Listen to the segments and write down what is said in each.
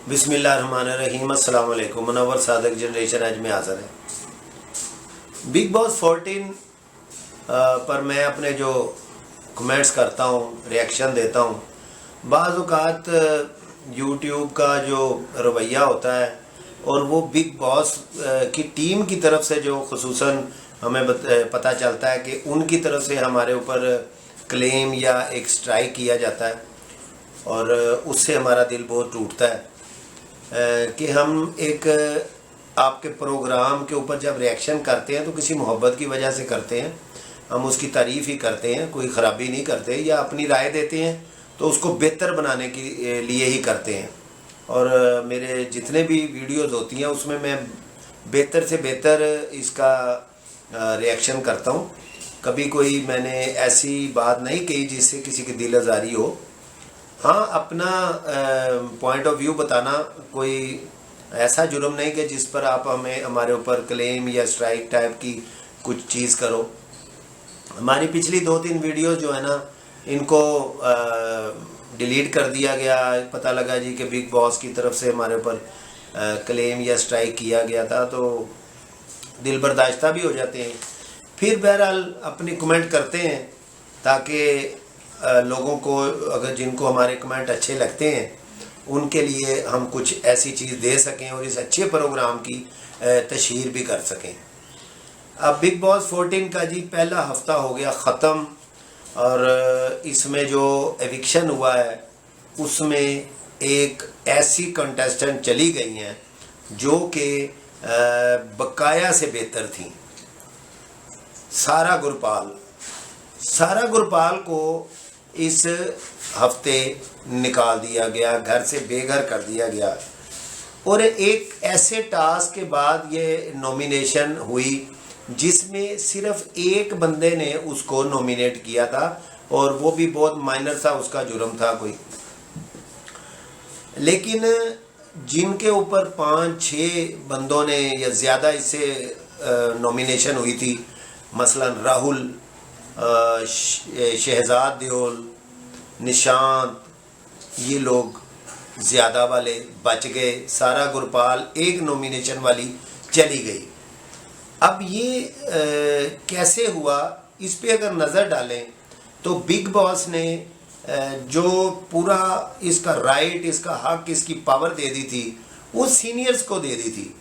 बिस्मिल्लाहिर्रहमानिर्रहीम। अस्सलाम वालेकुम। मुनव्वर सादक जनरेशन आज में हाज़िर है। बिग बॉस 14 पर मैं अपने जो कमेंट्स करता हूँ, रिएक्शन देता हूँ, बाज़ औक़ात यूट्यूब का जो रवैया होता है और वो बिग बॉस की टीम की तरफ से जो ख़ुसूसन हमें पता चलता है कि उनकी तरफ से हमारे ऊपर क्लेम या एक स्ट्राइक किया जाता है और उससे हमारा दिल बहुत टूटता है कि हम एक आपके प्रोग्राम के ऊपर जब रिएक्शन करते हैं तो किसी मोहब्बत की वजह से करते हैं, हम उसकी तारीफ़ ही करते हैं, कोई ख़राबी नहीं करते, या अपनी राय देते हैं तो उसको बेहतर बनाने के लिए ही करते हैं। और मेरे जितने भी वीडियोज़ होती हैं उसमें मैं बेहतर से बेहतर इसका रिएक्शन करता हूँ। कभी कोई मैंने ऐसी बात नहीं कही जिससे किसी की दिल आज़ारी हो। हाँ, अपना पॉइंट ऑफ व्यू बताना कोई ऐसा जुर्म नहीं कि जिस पर आप हमारे ऊपर क्लेम या स्ट्राइक टाइप की कुछ चीज़ करो। हमारी पिछली 2-3 वीडियो जो है ना, इनको डिलीट कर दिया गया। पता लगा जी कि बिग बॉस की तरफ से हमारे ऊपर क्लेम या स्ट्राइक किया गया था, तो दिल बर्दाश्ता भी हो जाते हैं। फिर बहरहाल अपनी कमेंट करते हैं ताकि लोगों को, अगर जिनको हमारे कमेंट अच्छे लगते हैं, उनके लिए हम कुछ ऐसी चीज़ दे सकें और इस अच्छे प्रोग्राम की तशहीर भी कर सकें। अब बिग बॉस 14 का जी पहला हफ्ता हो गया ख़त्म और इसमें जो एविक्शन हुआ है उसमें एक ऐसी कंटेस्टेंट चली गई हैं जो कि बकाया से बेहतर थी। सारा गुरपाल को इस हफ्ते निकाल दिया गया, घर से बेघर कर दिया गया। और एक ऐसे टास्क के बाद ये नॉमिनेशन हुई जिसमें सिर्फ एक बंदे ने उसको नॉमिनेट किया था और वो भी बहुत माइनर था, उसका जुर्म था कोई। लेकिन जिनके ऊपर 5-6 बंदों ने या ज़्यादा इससे नॉमिनेशन हुई थी, मसलन राहुल, शहजाद देओल, निशांत, ये लोग ज़्यादा वाले बच गए। सारा गुरपाल एक नॉमिनेशन वाली चली गई। अब ये कैसे हुआ, इस पे अगर नज़र डालें तो बिग बॉस ने जो पूरा इसका राइट, इसका हक, इसकी पावर दे दी थी वो सीनियर्स को दे दी थी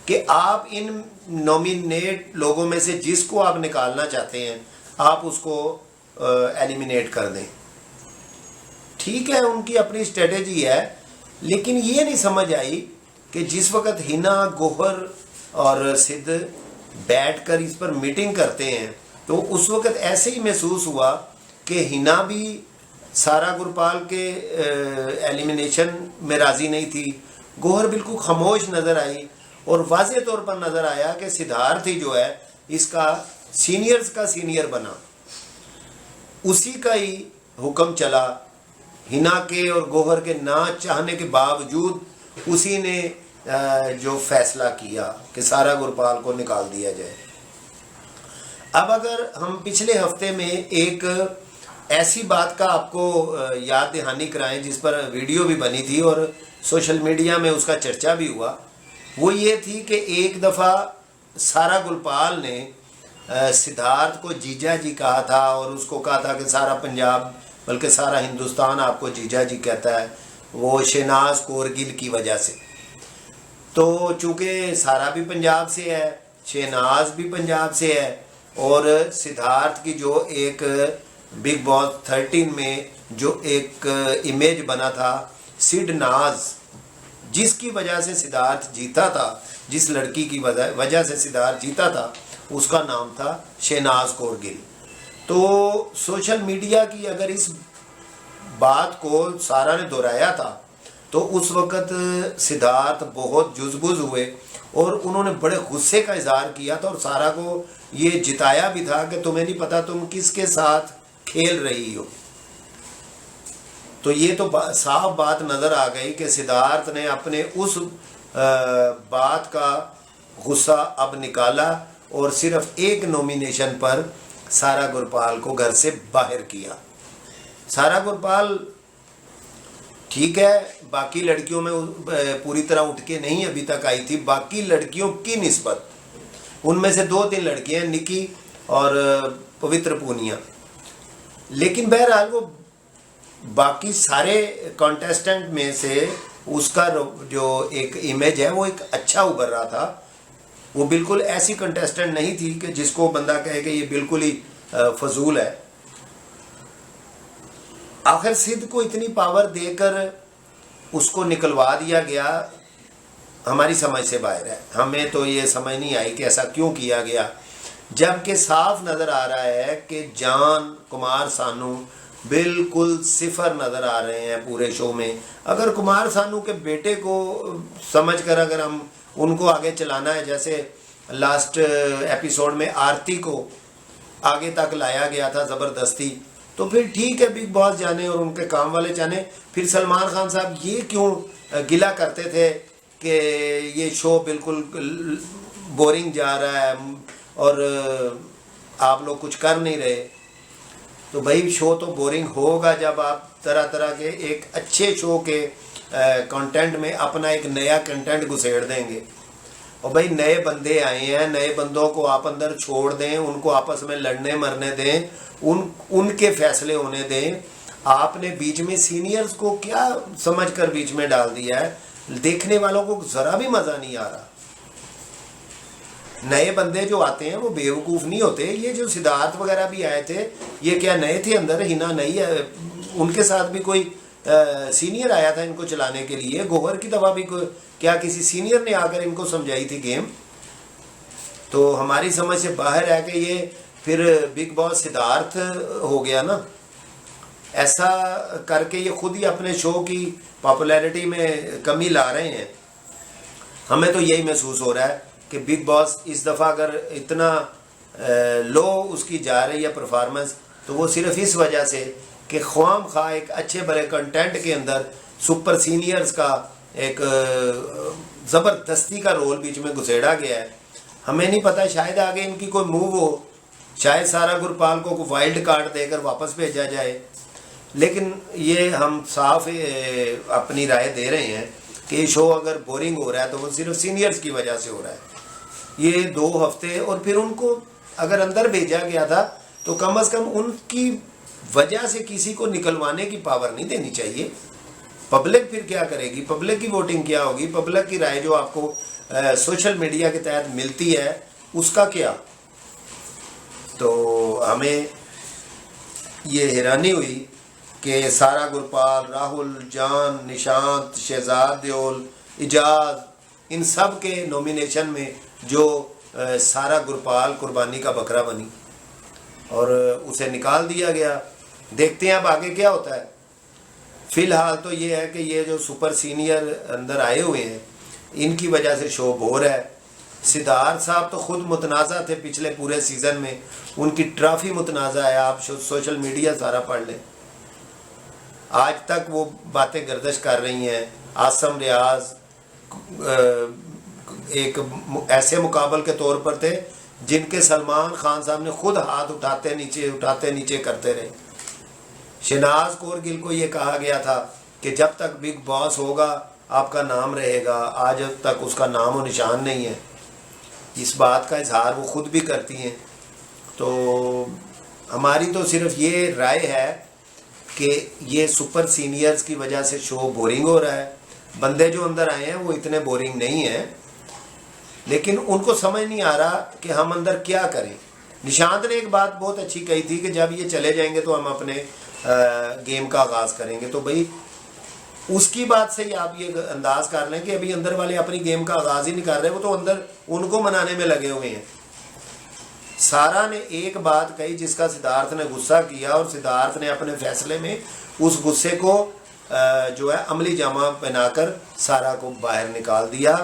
कि आप इन नॉमिनेट लोगों में से जिसको आप निकालना चाहते हैं आप उसको एलिमिनेट कर दें। ठीक है, उनकी अपनी स्ट्रेटेजी है, लेकिन ये नहीं समझ आई कि जिस वक्त हिना, गौहर और सिद्ध बैठकर इस पर मीटिंग करते हैं तो उस वक्त ऐसे ही महसूस हुआ कि हिना भी सारा गुरपाल के एलिमिनेशन में राज़ी नहीं थी। गौहर बिल्कुल खामोश नज़र आई और वाज़े तौर पर नज़र आया कि सिद्धार्थ ही जो है इसका सीनियर्स का सीनियर बना, उसी का ही हुक्म चला। हिना के और गौहर के ना चाहने के बावजूद उसी ने जो फैसला किया कि सारा गुरपाल को निकाल दिया जाए। अब अगर हम पिछले हफ्ते में एक ऐसी बात का आपको याद दहानी कराएं जिस पर वीडियो भी बनी थी और सोशल मीडिया में उसका चर्चा भी हुआ, वो ये थी कि एक दफ़ा सारा गुरपाल ने सिद्धार्थ को जीजा जी कहा था और उसको कहा था कि सारा पंजाब बल्कि सारा हिंदुस्तान आपको जीजा जी कहता है, वो शहनाज कौर गिल की वजह से। तो चूँकि सारा भी पंजाब से है, शहनाज भी पंजाब से है और सिद्धार्थ की जो एक बिग बॉस 13 में जो एक इमेज बना था सिड नाज, जिसकी वजह से सिद्धार्थ जीता था, जिस लड़की की वजह से सिद्धार्थ जीता था, उसका नाम था शहनाज कौर गिल। तो सोशल मीडिया की अगर इस बात को सारा ने दोहराया था तो उस वक़्त सिद्धार्थ बहुत जुज़बुज़ हुए और उन्होंने बड़े गुस्से का इजहार किया था और सारा को ये जिताया भी था कि तुम्हें नहीं पता तुम किसके साथ खेल रही हो। तो ये तो साफ बात नज़र आ गई कि सिद्धार्थ ने अपने उस बात का गुस्सा अब निकाला और सिर्फ एक नॉमिनेशन पर सारा गुरपाल को घर से बाहर किया। सारा गुरपाल ठीक है, बाकी लड़कियों में पूरी तरह उठ के नहीं अभी तक आई थी, बाकी लड़कियों की निस्बत उनमें से 2-3 लड़कियां, निकी और पवित्र पूनिया। लेकिन बहरहाल वो बाकी सारे कॉन्टेस्टेंट में से उसका जो एक इमेज है वो एक अच्छा उभर रहा था। वो बिल्कुल ऐसी कंटेस्टेंट नहीं थी कि जिसको बंदा कहे कि ये बिल्कुल ही फजूल है। आखिर सिद्ध को इतनी पावर देकर उसको निकलवा दिया गया, हमारी समझ से बाहर है। हमें तो ये समझ नहीं आई कि ऐसा क्यों किया गया, जबकि साफ नज़र आ रहा है कि जान कुमार सानू बिल्कुल सिफर नज़र आ रहे हैं पूरे शो में। अगर कुमार सानू के बेटे को समझकर अगर हम उनको आगे चलाना है, जैसे लास्ट एपिसोड में आरती को आगे तक लाया गया था ज़बरदस्ती, तो फिर ठीक है, बिग बॉस जाने और उनके काम वाले जाने। फिर सलमान खान साहब ये क्यों गिला करते थे कि ये शो बिल्कुल बोरिंग जा रहा है और आप लोग कुछ कर नहीं रहे। तो भाई शो तो बोरिंग होगा जब आप तरह तरह के एक अच्छे शो के कंटेंट में अपना एक नया कंटेंट घुसेड़ देंगे। और भाई नए बंदे आए हैं, नए बंदों को आप अंदर छोड़ दें, उनको आपस में लड़ने मरने दें, उनके फैसले होने दें। आपने बीच में सीनियर्स को क्या समझकर बीच में डाल दिया है, देखने वालों को ज़रा भी मज़ा नहीं आ रहा। नए बंदे जो आते हैं वो बेवकूफ़ नहीं होते। ये जो सिद्धार्थ वगैरह भी आए थे, ये क्या नए थे अंदर? हिना नहीं है, उनके साथ भी कोई सीनियर आया था इनको चलाने के लिए। गोबर की दवा भी क्या किसी सीनियर ने आकर इनको समझाई थी गेम? तो हमारी समझ से बाहर है कि ये फिर बिग बॉस सिद्धार्थ हो गया ना। ऐसा करके ये खुद ही अपने शो की पॉपुलैरिटी में कमी ला रहे हैं। हमें तो यही महसूस हो रहा है कि बिग बॉस इस दफ़ा अगर इतना लो उसकी जा रही है परफॉर्मेंस, तो वो सिर्फ इस वजह से कि ख्वाम खा एक अच्छे भले कंटेंट के अंदर सुपर सीनियर्स का एक ज़बरदस्ती का रोल बीच में घुसेड़ा गया है। हमें नहीं पता, शायद आगे इनकी कोई मूव हो, शायद सारा गुरपाल को वाइल्ड कार्ड देकर वापस भेजा जाए। लेकिन ये हम साफ अपनी राय दे रहे हैं कि शो अगर बोरिंग हो रहा है तो वो सिर्फ सीनियर्स की वजह से हो रहा है। ये 2 हफ्ते और फिर उनको अगर अंदर भेजा गया था तो कम से कम उनकी वजह से किसी को निकलवाने की पावर नहीं देनी चाहिए। पब्लिक फिर क्या करेगी? पब्लिक की वोटिंग क्या होगी? पब्लिक की राय जो आपको सोशल मीडिया के तहत मिलती है उसका क्या? तो हमें ये हैरानी हुई कि सारा गुरपाल, राहुल, जान, निशांत, शहजाद देओल, इजाज, इन सब के नॉमिनेशन में जो सारा गुरपाल कुर्बानी का बकरा बनी और उसे निकाल दिया गया। देखते हैं अब आगे क्या होता है। फिलहाल तो ये है कि ये जो सुपर सीनियर अंदर आए हुए हैं इनकी वजह से शो बोर है। सिद्धार्थ साहब तो खुद मुतनाज़ा थे पिछले पूरे सीज़न में, उनकी ट्रॉफी मुतनाज़ा है। आप सोशल मीडिया सारा पढ़ लें, आज तक वो बातें गर्दिश कर रही हैं। आसम रियाज एक ऐसे मुकाबल के तौर पर थे जिनके सलमान खान साहब ने खुद हाथ उठाते नीचे करते रहे। शहनाज कौर गिल को ये कहा गया था कि जब तक बिग बॉस होगा आपका नाम रहेगा, आज तक उसका नाम और निशान नहीं है। इस बात का इजहार वो खुद भी करती हैं। तो हमारी तो सिर्फ ये राय है कि ये सुपर सीनियर्स की वजह से शो बोरिंग हो रहा है। बंदे जो अंदर आए हैं वो इतने बोरिंग नहीं हैं, लेकिन उनको समझ नहीं आ रहा कि हम अंदर क्या करें। निशांत ने एक बात बहुत अच्छी कही थी कि जब ये चले जाएंगे तो हम अपने गेम का आगाज़ करेंगे। तो भाई उसकी बात से ही आप ये अंदाज कर लें कि अभी अंदर वाले अपनी गेम का आगाज़ ही नहीं कर रहे, वो तो अंदर उनको मनाने में लगे हुए हैं। सारा ने एक बात कही जिसका सिद्धार्थ ने गुस्सा किया और सिद्धार्थ ने अपने फैसले में उस गुस्से को जो है अमली जामा पहनाकर सारा को बाहर निकाल दिया।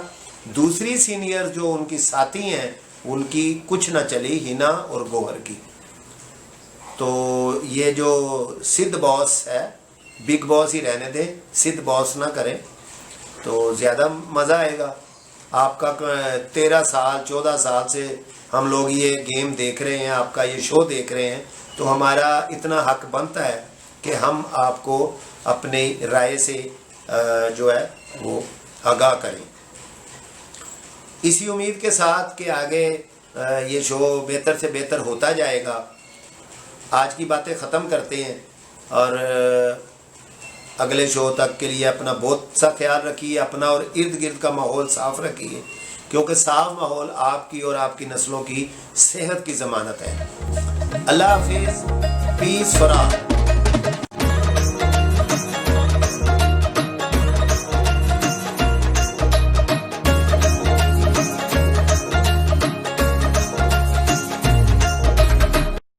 दूसरी सीनियर जो उनकी साथी हैं उनकी कुछ ना चली, हिना और गोहर की। तो ये जो सिद्ध बॉस है, बिग बॉस ही रहने दें, सिद्ध बॉस ना करें तो ज़्यादा मज़ा आएगा। आपका 13 साल 14 साल से हम लोग ये गेम देख रहे हैं, आपका ये शो देख रहे हैं, तो हमारा इतना हक बनता है कि हम आपको अपनी राय से जो है वो आगाह करें। इसी उम्मीद के साथ कि आगे ये शो बेहतर से बेहतर होता जाएगा, आज की बातें ख़त्म करते हैं और अगले शो तक के लिए अपना बहुत सा ख्याल रखिए, अपना और इर्द गिर्द का माहौल साफ़ रखिए, क्योंकि साफ माहौल आपकी और आपकी नस्लों की सेहत की ज़मानत है। अल्लाह हाफिज़, पीस फॉर ऑल।